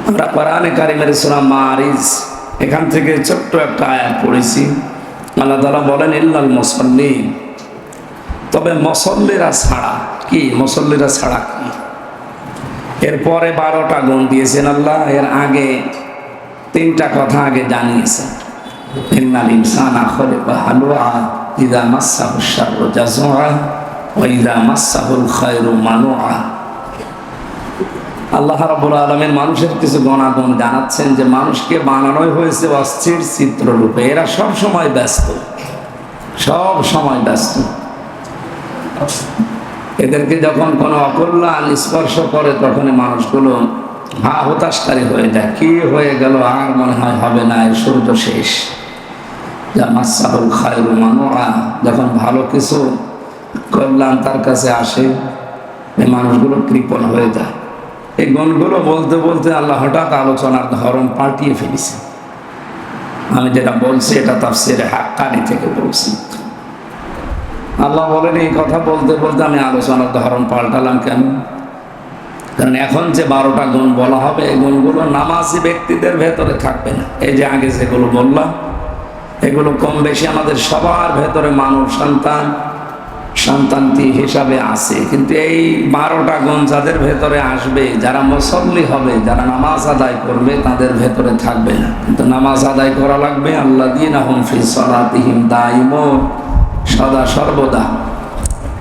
আমরা কোরআনে কারিমের সূরা মারিজ এখান থেকে ছোট্ট একটা আয়াত পড়েছি। আল্লাহ তাআলা বলেন ইল্লাল মুসাল্লিন, তবে মুসল্লিরা ছাড়া। কি মুসল্লিরা ছাড়া কি? এরপরে 12টা গুণ দিয়েছেন আল্লাহ, এর আগে 3টা কথা আগে জানিয়েছেন। ইন্নাল ইনসানা খুলিকা হালুআ ইযা মাসসাহুশ শাররু জাযুআ ওয়া ইযা মাসসাহুল খায়রু মানুআ। আল্লাহ রাব্বুল আলামিন মানুষের কিছু গুণাগুণ জানাচ্ছেন যে মানুষকে বানানোই হয়েছে অস্থির চিত্ররূপে। এরা সব সময় ব্যস্ত, সব সময় ব্যস্ত। এদেরকে যখন কোনো অকল্যাণ স্পর্শ করে তখনই মানুষগুলো হতাশকারী হয়ে যায়। কি হয়ে গেল, আর মনে হয় হবে না, এর শুরু তো শেষ। যা মাসসাহুল খায়রু মানুআ, যখন ভালো কিছু কল্যাণ তার কাছে আসে এই মানুষগুলো কৃপণ হয়ে যায়। এই গুণগুলো বলতে বলতে আল্লাহ হঠাৎ আলোচনার ধরন পাল্টিয়ে ফেলেছে। আমি যেটা বলছি এটা তাফসীরে হাক্কানি থেকে বলছি। আল্লাহ বলেন এই কথা বলতে বলতে আমি আলোচনার ধরন পাল্টালাম কেন? কারণ এখন যে 12টা গুণ বলা হবে এই গুণগুলো নামাজি ব্যক্তিদের ভেতরে থাকবে না। এই যে আগে যেগুলো বললাম এগুলো কম বেশি আমাদের সবার ভেতরে মানব সন্তানটি হিসাবে আছে, কিন্তু এই 12টা গুণ যাদের ভেতরে আসবে, যারা মুসল্লি হবে, যারা নামাজ আদায় করবে, তাদের ভেতরে থাকবে না। কিন্তু নামাজ আদায় করা লাগবে। আল্লাযীনা হুম ফি সালাতিহিম দাঈমুন, সদা সর্বদা।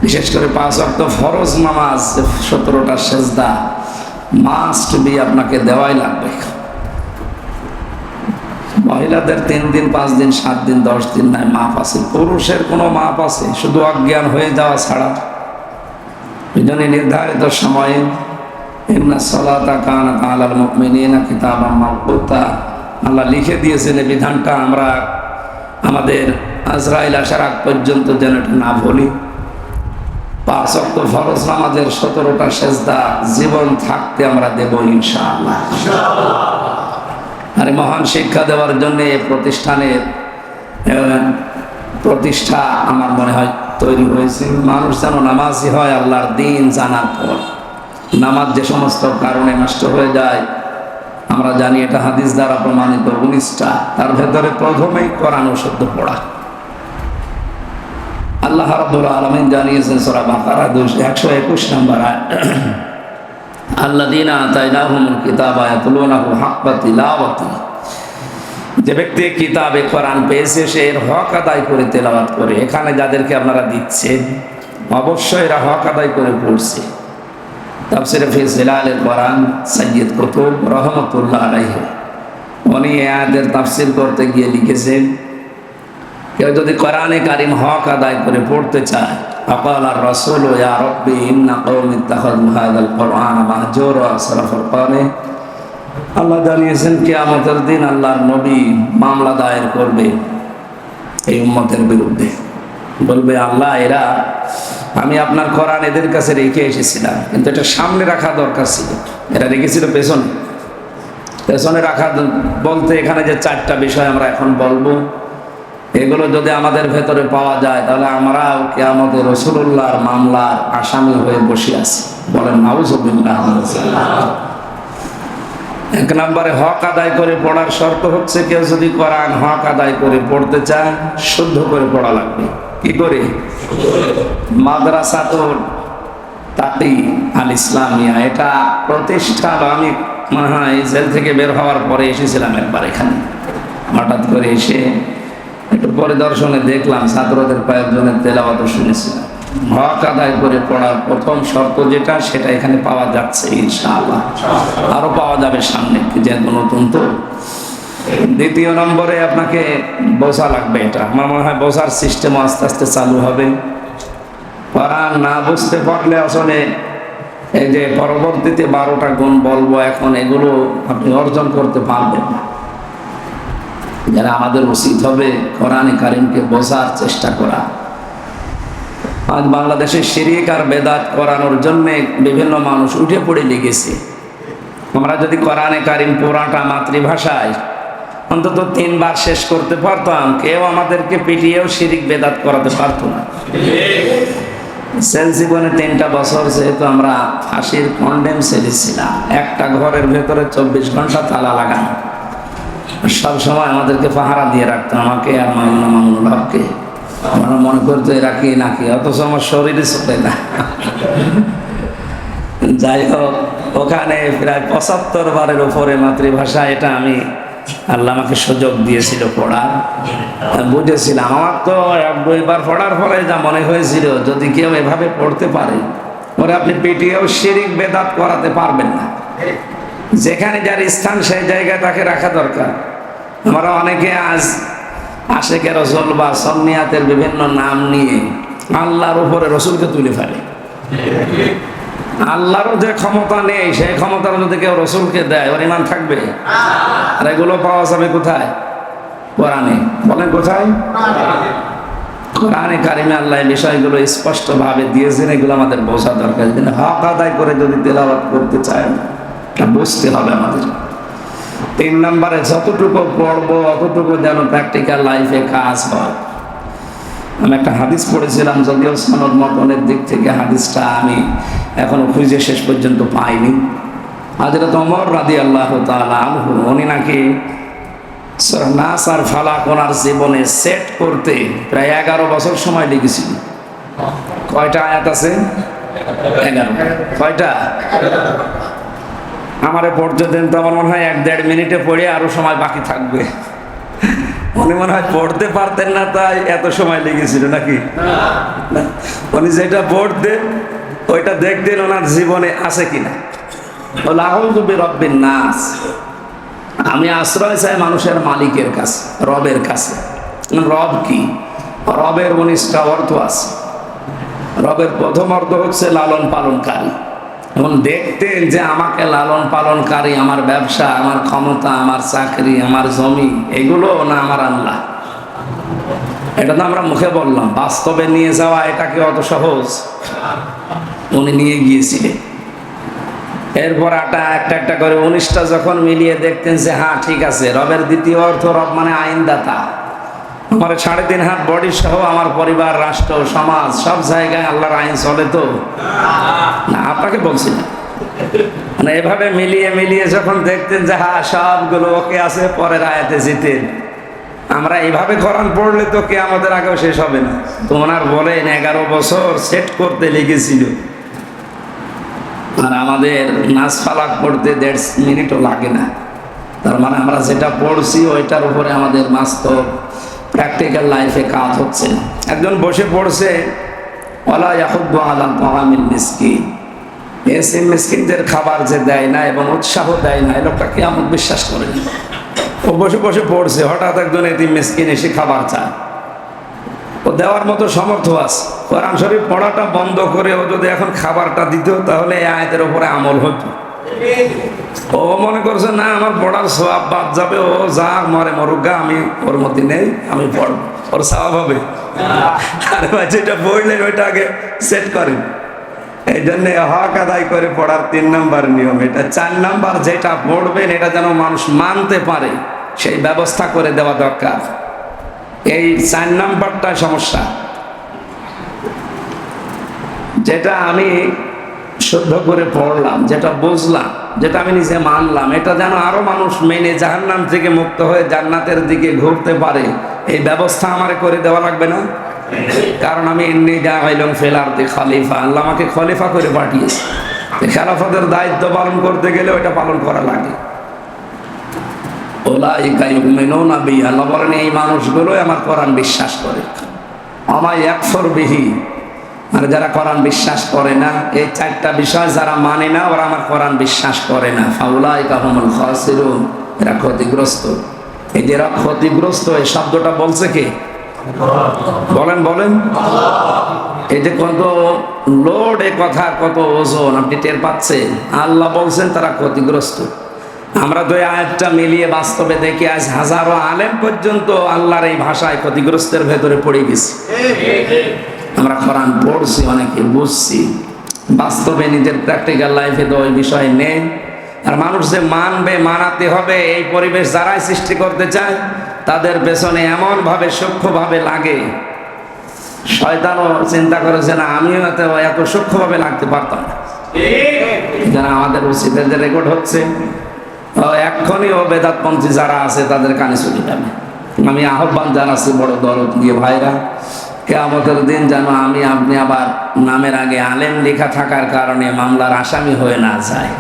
বিশেষ করে 5 ওয়াক্ত ফরজ নামাজ, 17টা সেজদা মাস্ট বি, আপনাকে দেওয়াই লাগবে। মহিলাদের 3 দিন 5 দিন 7 দিন 10 দিন নয়, মাপ আছে। পুরুষের কোনো মাপ আছে, শুধু অজ্ঞান হয়ে যাওয়া ছাড়া। এই জন্য নির্ধারিত সময়ে ইন্না সালাতা কানাত আলাল মুমিনিনা কিতাবাম মাওকুতা, আল্লাহ লিখে দিয়েছেন এই বিধানটা। আমরা আমাদের আজরাইল আসার আগ পর্যন্ত যেন এটা না ভুলি। 5 ওয়াক্ত ফরজ নামাজের 17টা সেজদা জীবন থাকতে আমরা দেব ইনশাআল্লাহ। আর মহান শিক্ষা দেওয়ার জন্য এই প্রতিষ্ঠানের প্রতিষ্ঠা আমার মনে হয় তৈরি হয়েছে। মানুষ যেন নামাজি হয় আল্লাহর দিন জানার পর। নামাজ যে সমস্ত কারণে নষ্ট হয়ে যায় আমরা জানি, এটা হাদিস দ্বারা প্রমাণিত। 19টা, তার ভেতরে প্রথমেই কোরআন ও শুদ্ধ পড়া। আল্লাহ রাব্বুল আলামিন জানিয়েছেন সূরা বাকারা 121 নম্বর আয়াত, আল্লাযীনা আতাইনাহুমুল কিতাবা ইয়াতলুনাহু হাক্কা তিলাওয়াতিহি, যে ব্যক্তি কিতাবে কোরআন পেয়েছে সে এর হক আদায় করে তেলাওয়াত করে। এখানে যাদেরকে আপনারা দিচ্ছেন অবশ্যই এরা হক আদায় করে পড়ছে। তাফসীরে ফি জিলালিল কোরআন সাইয়্যিদ কুতুব রাহমাতুল্লাহ আলাইহি উনি এই আয়াতের তাফসীর করতে গিয়ে লিখেছেন, কেউ যদি কোরআনে কারিম হক আদায় করে পড়তে চায়, আকালার রাসূল ইয়া রাব্বি ইন্না কওমি ইত্তাখাযু হাযাল কুরআনা মাহজুরা সারাফুল কোরআনে। আল্লাহ জানিয়েছেন কিয়ামতের দিন আল্লাহর নবী মামলা দায়ের করবে এই উম্মতের বিরুদ্ধে। বলবে, আল্লাহ এরা, আমি আপনার কোরআন এদের কাছে রেখে এসেছিলাম, কিন্তু এটা সামনে রাখা দরকার ছিল, এটা রেখেছিল পেছনে। পেছনে রাখা বলতে এখানে যে 4টা বিষয় আমরা এখন বলবো, এগুলো যদি আমাদের ভেতরে পাওয়া যায় তাহলে আমরাও কিয়ামতে রাসূলুল্লাহর মামলার আসামি হয়ে বসে আছি। বলেন নাউযুবিল্লাহ। 1 নম্বরে হক আদায় করে পড়ার শর্ত হচ্ছে, কেউ যদি কোরআন হক আদায় করে পড়তে চায় শুদ্ধ করে পড়া লাগবে। কি করে? মাদ্রাসাতুল তাকি আল ইসলামিয়া, এটা প্রতিষ্ঠা, আমি মনে হয় জেল থেকে বের হওয়ার পরে এসেছিলাম একবার এখানে। হঠাৎ করে এসে একটু পরিদর্শনে দেখলাম ছাত্রদের কয়েকজনের তেলাওয়াত শুনেছিলাম। হক আদায় করে পড়ার প্রথম শর্ত যেটা, সেটা এখানে পাওয়া যাচ্ছে ইনশাআল্লাহ, আরো পাওয়া যাবে সামনে, যেহেতু নতুন তো। 2 নম্বরে আপনাকে বোঝা লাগবে। এটা আমার মনে হয় বোঝার সিস্টেম আস্তে আস্তে চালু হবে। কোরআন না বুঝতে পারলে আসলে এই যে পরবর্তীতে 12টা গুণ বলবো এখন, এগুলো আপনি অর্জন করতে পারবেন না। যারা আমাদের উচিত হবে কোরআনে কারিমকে বোঝার চেষ্টা করা। আজ বাংলাদেশে শিরক আর বেদাত করানোর জন্য বিভিন্ন মানুষ উঠে পড়ে লেগেছে। আমরা যদি কোরআনে কারিম পুরাটা মাতৃভাষায় অন্তত 3 বার শেষ করতে পারতাম, কেউ আমাদেরকে পিটিয়েও শিরক বেদাত করাতে পারতো না। সেল জীবনে 3টা বছর যেহেতু আমরা ফাঁসির কন্ডেম সেলে ছিলাম, একটা ঘরের ভেতরে 24 ঘন্টা তালা লাগানো, সব সময় আমাদেরকে পাহারা দিয়ে রাখতো, আমাকে আর মামুন ভাবকে। আমরা মনে করতো এরা কি নাকি, অথচ আমার শরীরে চলে না। যাই হোক, ওখানে প্রায় 75 বারের উপরে মাতৃভাষা, এটা আমি আল্লাহ আমাকে সুযোগ দিয়েছিল পড়ার, বুঝেছিলাম। আমার তো 1-2 বার পড়ার পরে যা মনে হয়েছিল, যদি কেউ এভাবে পড়তে পারে ওরা আপনি পিটিয়েও শিরিক বেদাত করাতে পারবেন না। যেখানে যার স্থান সেই জায়গায় তাকে রাখা দরকার। আমরা অনেকে আজ আশেকে রসুল বা সন্নিয়াতের বিভিন্ন নাম নিয়ে আল্লাহর উপরে রসুলকে তুলে ফেলে। আল্লাহরও যে ক্ষমতা নেই, সেই ক্ষমতার যদি কেউ রসুলকে দেয়, ওর ইমান থাকবে? আর এগুলো পাওয়া যাবে কোথায়? কোরআনে। বলেন কোথায়? কোরআনে কারিমে আল্লাহ এই বিষয়গুলো স্পষ্ট ভাবে দিয়েছেন, এগুলো আমাদের বোঝা দরকার। যদি হক আদায় করে যদি তেলাওয়াত করতে চায়, বুঝতে হবে আমাদের। 3 নম্বরে যতটুকু পড়বো অতটুকু যেন প্র্যাকটিক্যাল লাইফে কাজ হয়। আমি একটা হাদিস পড়েছিলাম, যদিও সনদ মতনের দিক থেকে হাদিসটা আমি এখনো খুঁজে শেষ পর্যন্ত পাইনি। হযরত ওমর রাদিয়াল্লাহু তাআলা আনহু, উনি নাকি সূরা নাস আর ফালাক ওনার জীবনে সেট করতে প্রায় 11 বছর সময় লেগেছিল। কয়টা আয়াত আছে? 11। কয়টা? আমারে পড়তে দেন তো, আমার মনে হয় 1-1.5 মিনিটে পড়ে আরো সময় বাকি থাকবে। উনি মনে হয় পড়তে পারতেন না, তাই এত সময় লেগেছিল নাকি? উনি যেটা পড়তেন ওইটা দেখতেন ওনার জীবনে আছে কিনা। আউযু বিরাব্বিন নাস, আমি আশ্রয় চাই মানুষের মালিকের কাছে, রবের কাছে। রব কি? রবের 19টা অর্থ আছে। রবের প্রথম অর্থ হচ্ছে লালন পালনকারী। এবং দেখতেন যে আমাকে লালন পালনকারী আমার ব্যবসা, আমার ক্ষমতা, আমার চাকরি, আমার জমি, এগুলো না আমার আল্লাহ। এটা তো আমরা মুখে বললাম, বাস্তবে নিয়ে যাওয়া এটা কি অত সহজ? উনি নিয়ে গিয়েছিলেন। এরপর একটা একটা করে 19টা যখন মিলিয়ে দেখতেন যে হ্যাঁ ঠিক আছে, রবের দ্বিতীয় অর্থ রব মানে আইনদাতা। আমার 3.5 হাত বডি সহ আমার পরিবার, রাষ্ট্র, সমাজ সব জায়গায় আল্লাহর আইন চলে তো না? আপনাকে বলছি না, মানে এভাবে মিলিয়ে মিলিয়ে যখন দেখতেন যে হ্যাঁ সবগুলো ওকে আছে, পরের আয়াতে যেতেন। আমরা এইভাবে কোরআন পড়লে তো কিয়ামতের আগেও শেষ হবে না। তো ওনার বলেন 11 বছর সেট করতে লেগেছিল, আর আমাদের নাস ফালাক পড়তে 1.5 মিনিটও লাগে না। তার মানে আমরা যেটা পড়ছি ওইটার উপরে আমাদের বাস্তব প্র্যাকটিক্যাল লাইফে কাজ হচ্ছে। একজন বসে পড়ছে ওয়ালা ইয়াহুদ্দু আলা তাআমিল মিসকিন, এসে মিসকিনদের খাবার যে দেয় না এবং উৎসাহ দেয় না, এই লোকটা কিয়ামত বিশ্বাস করে না। ও বসে বসে পড়ছে, হঠাৎ একজন এতিম মিসকিন এসে খাবার চায়, ও দেওয়ার মতো সমর্থ আছে। কোরআন শরীফ পড়াটা বন্ধ করে ও যদি এখন খাবারটা দিত, তাহলে এই আয়াতের উপরে আমল হতো। ও মনে করছে না আমার পড়ার সওয়াব বাদ যাবে, ও যা মরে মরুগা, আমি ওর মধ্যে নেই, আমি পড়ব, ওর সওয়াব হবে। আরে ভাই, যেটা পড়লেন ওইটা আগে সেট করেন। এই জন্য হক আদায় করে পড়ার 3 নম্বর নিয়ম এটা। 4 নম্বর, যেটা পড়বেন এটা যেন মানুষ মানতে পারে, সেই ব্যবস্থা করে দেওয়া দরকার। এই 4 নম্বরটা সমস্যা। যেটা আমি শুদ্ধ করে পড়লাম, যেটা বুঝলাম, যেটা আমি নিজে মানলাম, এটা যেন আরো মানুষ মেনে জাহান্নাম থেকে মুক্ত হয়ে জান্নাতের দিকে ঘুরতে পারে, এই ব্যবস্থা আমার করে দেওয়া লাগবে না? কারণ আমি এমনি জাইলুম ফিল আরদি খলিফা, আল্লাহ আমাকে খলিফা করে পাঠিয়েছে। খেলাফতের দায়িত্ব পালন করতে গেলে ওইটা পালন করা লাগে। উলাইকা ইউমিনুনা বি, আল্লাহ বলেন এই মানুষগুলোই আমার কোরআন বিশ্বাস করে। আমা ইয়াকফুর বিহি, আর যারা কোরআন বিশ্বাস করে না, এই 4টা বিষয় যারা মানে না, ওরা আমার কোরআন বিশ্বাস করে না। ফাউলাইকা হুমুল খাসিরুন, এরা ক্ষতিগ্রস্ত। এই যে এরা ক্ষতিগ্রস্ত, এই শব্দটা বলছে কে? বলেন বলেন। এই যে কত লোড, এ কথা কত ওজন, আপনি টের পাচ্ছেন? আল্লাহ বলছেন তারা ক্ষতিগ্রস্ত। আমরা 2 আয়াতটা মিলিয়ে বাস্তবে দেখি আজ হাজারো আলেম পর্যন্ত আল্লাহর এই ভাষায় ক্ষতিগ্রস্তের ভেতরে পড়ে গেছে। আমরা কোরআন পড়ছি, অনেকে বুঝছি, বাস্তবে নিজের প্র্যাকটিক্যাল লাইফে তো ওই বিষয় নেই। আর মানুষ যে মানবে, মানাতে হবে, এই পরিবেশ যারাই সৃষ্টি করতে চায় তাদের পেছনে এমনভাবে সূক্ষ্মভাবে লাগে শয়তানও চিন্তা করেছে না আমিও এত সূক্ষ্মভাবে লাগতে পারতাম না। যারা আমাদের উচিতের যে রেকর্ড হচ্ছে এক্ষুনি ও বেদাতপন্থী যারা আছে তাদের কানে চলে যাবে। আমি আহ্বান জানাচ্ছি বড় দরদ দিয়ে, ভাইরা কিয়ামতের দিন যেন আমি আপনি আবার নামের আগে আলেম লেখা থাকার কারণে মামলার আসামি হয়ে না যায়।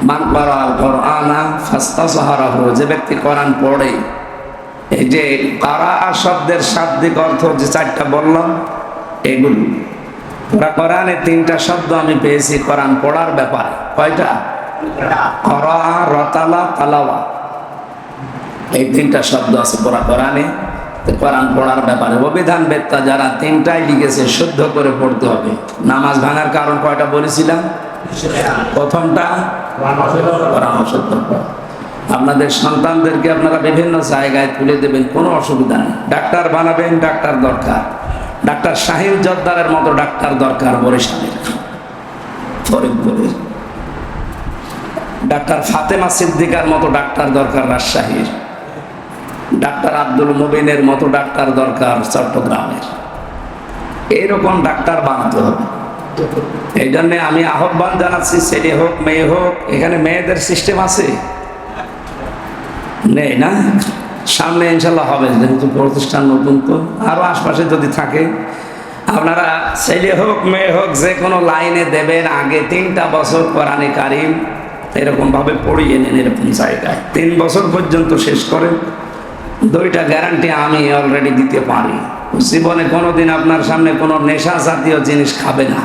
মান ক্বারাআল কুরআনা ফাস্তাযহারাহু, যে ব্যক্তি কোরআন পড়ে, এই যে কারা শব্দের শাব্দিক অর্থ যে চারটা বললাম এগুলো কোরআনে তিনটা শব্দ আমি পেয়েছি কোরআন পড়ার ব্যাপারে। কয়টা? করা, রতালা, তালাওয়া, এই তিনটা শব্দ আছে পুরা কোরআনে কোরআন পড়ার ব্যাপারে। অভিধান বেত্তা যারা তিনটাই লিখেছে শুদ্ধ করে পড়তে হবে। নামাজ ভাঙার কারণ কয়টা বলেছিলাম? প্রথমটা আপনাদের সন্তানদেরকে আপনারা বিভিন্ন জায়গায় তুলে দেবেন, কোনো অসুবিধা নেই। ডাক্তার বানাবেন, ডাক্তার দরকার। ডাক্তার শাহিন জর্দারের মতো ডাক্তার দরকার বরিশালের, ফরিদপুরের। ডাক্তার ফাতেমা সিদ্দিকার মতো ডাক্তার দরকার রাজশাহীর। ডাক্তার আব্দুল মুবিনের মতো ডাক্তার দরকার চট্টগ্রামের। এইরকম ডাক্তার বানাতে হবে। এই জন্যে আমি আহ্বান জানাচ্ছি, ছেলে হোক মেয়ে হোক, এখানে মেয়েদের সিস্টেম আছে নেই না? সামনে ইনশাল্লাহ হবে, যেহেতু প্রতিষ্ঠান নতুন, তো আরও আশপাশে যদি থাকে আপনারা ছেলে হোক মেয়ে হোক যে কোনো লাইনে দেবেন। আগে 3টা বছর কোরআনে কারিম এরকমভাবে পড়িয়ে নেন, এরকম জায়গায় 3 বছর পর্যন্ত শেষ করেন। 2টা গ্যারান্টি আমি অলরেডি দিতে পারি। জীবনে কোনোদিন আপনার সামনে কোনো নেশা জাতীয় জিনিস খাবে না,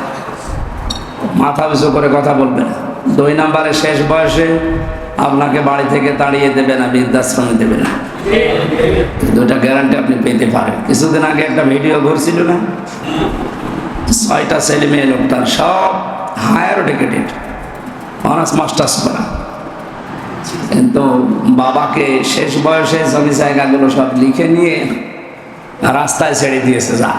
মাথা উঁচু করে কথা বলবে না। 2 নম্বরে শেষ বয়সে আপনাকে বাড়ি থেকে তাড়িয়ে দেবে না, বৃদ্ধাশ্রমে দেবে না। 2টা গ্যারান্টি আপনি পেতে পারেন। কিছুদিন আগে একটা ভিডিও ঘুরছিল না, 6টা ছেলে মেয়ে লোক, তার সব হায়ার এডুকেটেড, অনার্স মাস্টার্স করা, কিন্তু বাবাকে শেষ বয়সে জমি জায়গাগুলো সব লিখে নিয়ে রাস্তায় ছেড়ে দিয়েছে। যা,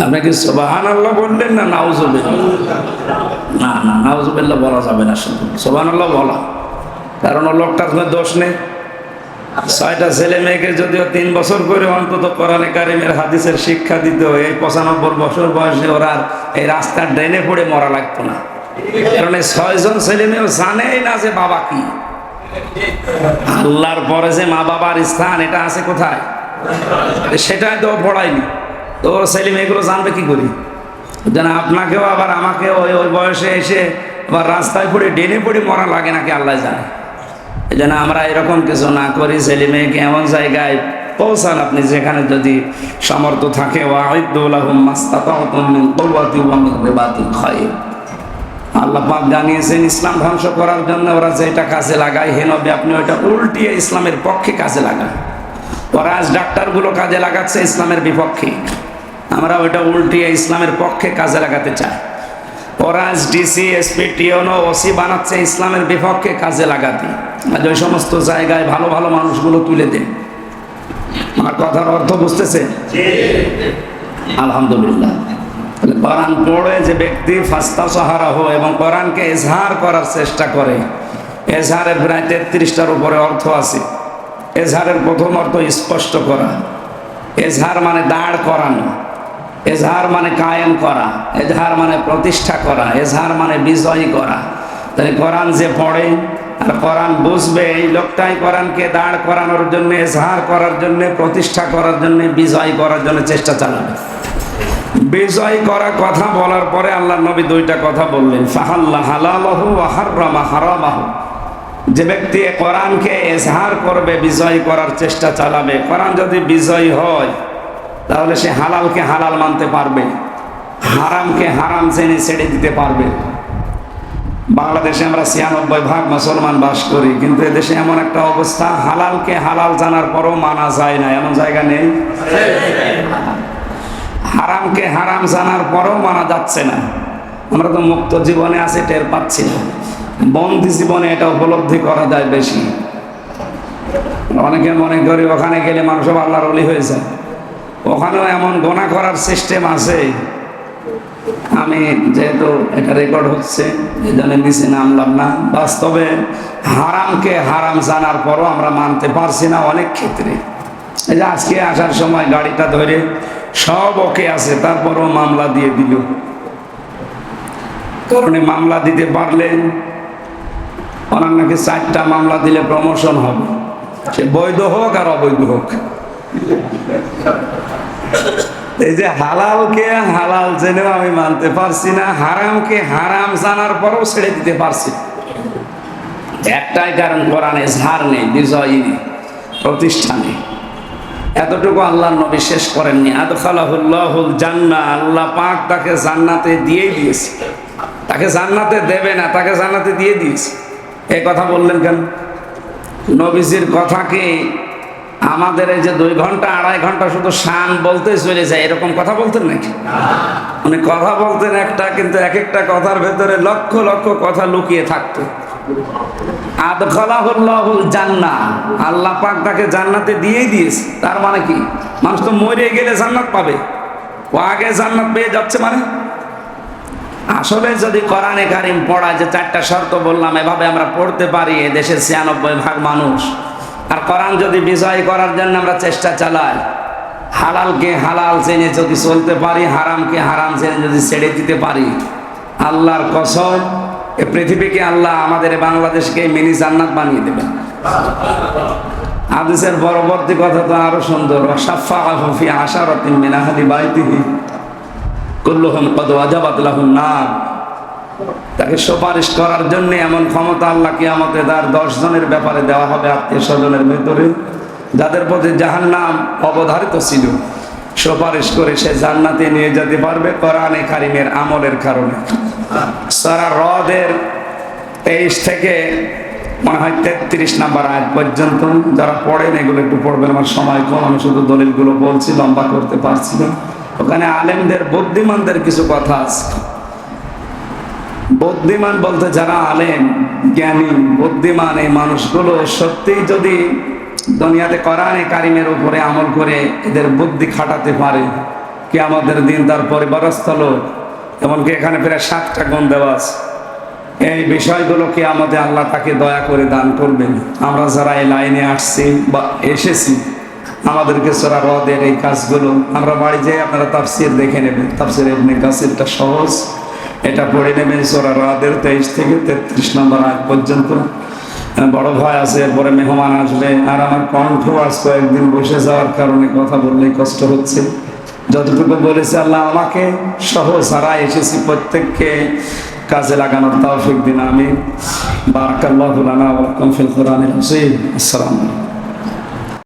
আপনি কি সুবহানাল্লাহ বললেন না নাউজুবিল্লাহ? না না, নাউজুবিল্লাহ বলা যাবে না, শুধু সুবহানাল্লাহ বলা। কারণ ও লোকটার কোনো দোষ নেই। 6টা ছেলে মেয়েকে যদিও 3 বছর করে অন্তত কোরআনে কারিমের হাদিসের শিক্ষা দিত, এই 95 বছর বয়সে ওরা এই রাস্তার ড্রেনে পড়ে মরা লাগতো না। কারণ এই 6 জন ছেলে মেয়েও জানেই না যে বাবা কি। আল্লাহর পরে যে মা বাবার স্থান এটা আছে কোথায়, সেটাই তো পড়ায়নি। তো ওর ছেলে মেয়েগুলো জানবে কি করি? যেন আপনাকেও আবার আমাকেও ওই বয়সে এসে আবার রাস্তায় পড়ে ডেনে পড়ে মরা লাগে নাকি আল্লাহ জানে। এই জন্য আমরা এরকম কিছু না করি। ছেলে মেয়েকে এমন জায়গায় পৌঁছান আপনি যেখানে যদি সামর্থ্য থাকে। আল্লাহ পাক জানিয়েছেন ইসলাম ধ্বংস করার জন্য ওরা যেটা কাজে লাগায়, হে নবী আপনি ওইটা উল্টিয়ে ইসলামের পক্ষে কাজে লাগান। ওরা আজ ডাক্তারগুলো কাজে লাগাচ্ছে ইসলামের বিপক্ষে, আমরা ওইটা উল্টিয়ে ইসলামের পক্ষে কাজে লাগাতে চাই। ওরা আজ ডিসি, এসপি, টিওনো, ওসি বানাচ্ছে ইসলামের বিপক্ষে কাজে লাগাতে। আজ ওই সমস্ত জায়গায় ভালো ভালো মানুষগুলো তুলে দেন। আমার কথার অর্থ বুঝতেছে? আলহামদুলিল্লাহ। কোরআন পড়ে যে ব্যক্তি ফাস্তাযহারাহু এবং কোরআনকে ইজহার করার চেষ্টা করে, এজহারের প্রায় 33টার উপরে অর্থ আছে। এজহারের প্রথম অর্থ স্পষ্ট করা। এজহার মানে দাঁড় করানো, এজহার মানে কায়েম করা, এজহার মানে প্রতিষ্ঠা করা, এজহার মানে বিজয়ী করা। তাহলে কোরআন যে পড়ে আর কোরআন বুঝবে, এই লোকটাই কোরআনকে দাঁড় করানোর জন্য, এজহার করার জন্য, প্রতিষ্ঠা করার জন্য, বিজয় করার জন্য চেষ্টা চালাবে। বিজয় করা কথা বলার পরে আল্লাহ নবী 2টা কথা বললেন, ফাহাল্লা হালালাহু ওয়া হাররামা হারামাহু। যে ব্যক্তি কোরআনকে এজহার করবে, বিজয় করার চেষ্টা চালাবে, কোরআন যদি বিজয়ী হয় তাহলে সে হালালকে হালাল মানতে পারবে, হারামকে হারাম জেনে ছেড়ে দিতে পারবে। বাংলাদেশে আমরা 96% মুসলমান বাস করি, কিন্তু এদেশে এমন একটা অবস্থা, হালালকে হালাল জানার পরও মানা যায় না, এমন জায়গা নেই? হারামকে হারাম জানার পরও মানা যাচ্ছে না। আমরা তো মুক্ত জীবনে আছি, টের পাচ্ছি না। বন্দি জীবনে এটা উপলব্ধি করা যায় বেশি। অনেকে মনে করি ওখানে গেলে মানুষ সব আল্লাহর ওলি হয়ে যায়। ওখানেও এমন গোনা করার সিস্টেম আছে। আমি আমি যেহেতু এটা রেকর্ড হচ্ছে এই জন্য নিচে নামলাম না। বাস্তবে হারামকে হারাম জানার পরও আমরা মানতে পারছি না অনেক ক্ষেত্রে। এই যে আজকে আসার সময় গাড়িটা ধরে সব ওকে আছে, তারপরও মামলা দিয়ে দিল। কারণ মামলা দিতে পারলে ওনার নাকি 4টা মামলা দিলে প্রমোশন হবে, সে বৈধ হোক আর অবৈধ হোক। এই যে হালালকে হালাল জেনেও আমি মানতে পারছি না, হারামকে হারাম জানার পরও ছেড়ে দিতে পারছি। একটাই কারণ, কোরআনে ঝাড় নেই, বিজয়ী নেই, প্রতিষ্ঠা নেই। এতটুকু আল্লাহ নবী শেষ করেননি। আদখালাহুল্লাহুল জান্নাহ, আল্লাহ পাক তাকে জান্নাতে দিয়েই দিয়েছে। তাকে জান্নাতে দেবে না, তাকে জান্নাতে দিয়ে দিয়েছে। এই কথা বললেন কেন? নবীজির কথাকে আমাদের এই যে 2 ঘন্টা 2.5 ঘন্টা শুধু শান বলতে চলে যায়, এরকম কথা বলতেন নাকি? উনি কথা বলতেন একটা, কিন্তু এক একটা কথার ভেতরে লক্ষ লক্ষ কথা লুকিয়ে থাকতো। আদখালাহুল্লাহুল জান্নাহ, আল্লাহ পাক তাকে জান্নাতে দিয়েই দিয়েছে। তার মানে কি? মানুষ তো মরে গেলে জান্নাত পাবে, ও আগে জান্নাত পেয়ে যাচ্ছে মানে? আসলে যদি কোরআনে কারিম পড়া, যে 4টা শর্ত বললাম, এভাবে আমরা পড়তে পারি দেশের 96% মানুষ, আর কোরআন যদি বিজয় করার জন্য আমরা চেষ্টা চালাই, হালালকে হালাল জেনে যদি চলতে পারি, হারামকে হারাম জেনে যদি ছেড়ে দিতে পারি, আল্লাহর কসম এই পৃথিবীকে আল্লাহ আমাদের বাংলাদেশকে মিনি জান্নাত বানিয়ে দেবেন। হাদিসের পরবর্তী কথা তো আরো সুন্দর, ওয়াশাফাআহু ফি আশারাতিন মিন আহলি বাইতিহি কুল্লুহুম ক্বাদ ওয়াজাবাত লাহুন নার। তাকে সুপারিশ করার জন্য এমন ক্ষমতা আল্লাহ কিয়ামতে তার 10 জনের ব্যাপারে দেওয়া হবে, আত্মীয় স্বজনের ভিতরে, যাদের প্রতি জাহান্নাম অবধারিত ছিল। সুপারিশ করে সে জান্নাতে নিয়ে যেতে পারবে কোরআনে কারিমের আমলের কারণে। সূরা রদের 23 থেকে মনে হয় 33 নম্বর আয়াত পর্যন্ত, যারা পড়েন এগুলো একটু পড়বেন। আমার সময় কম, আমি শুধু দলিলগুলো বলছি, লম্বা করতে পারছি না। ওখানে আলেমদের, বুদ্ধিমানদের কিছু কথা আছে। বুদ্ধিমান বলতে যারা আলেম, জ্ঞানী, বুদ্ধিমান, এই মানুষগুলো সত্যিই যদি দুনিয়াতে কোরআনে কারিমের উপরে আমল করে এদের বুদ্ধি খাটাতে পারে, কি আমাদের দিন তার পরিবারস্থ লোক, এমনকি এখানে প্রায় 7টা গুণ দেওয়া আছে। এই বিষয়গুলোকে আমাদের আল্লাহ তাকে দয়া করে দান করবেন। আমরা যারা এই লাইনে আসছি বা এসেছি, আমাদেরকে সূরা রদের এই কাজগুলো আমরা বাড়ি যেয়ে আপনারা তাফসীর দেখে নেবেন। তাফসীর ইবনে কাসিরটা সহজ, এটা পড়ে নেবেন। সূরা রদের 23 থেকে 33 নম্বর আয়াত পর্যন্ত। বড় ভয় আছে, এরপরে মেহমান আসবে, আর আমার কণ্ঠ আজ কয়েকদিন বসে যাওয়ার কারণে কথা বললেই কষ্ট হচ্ছে। যতটুকু বলেছে আল্লাহ আমাকে সহ যারা এসেছি প্রত্যেককে কাজে লাগানোর তৌফিক দিন। আমিন। বারাকাল্লাহু লানা ওয়া লাকুম ফিল কোরআনিল আযীম। আসসালামু আলাইকুম।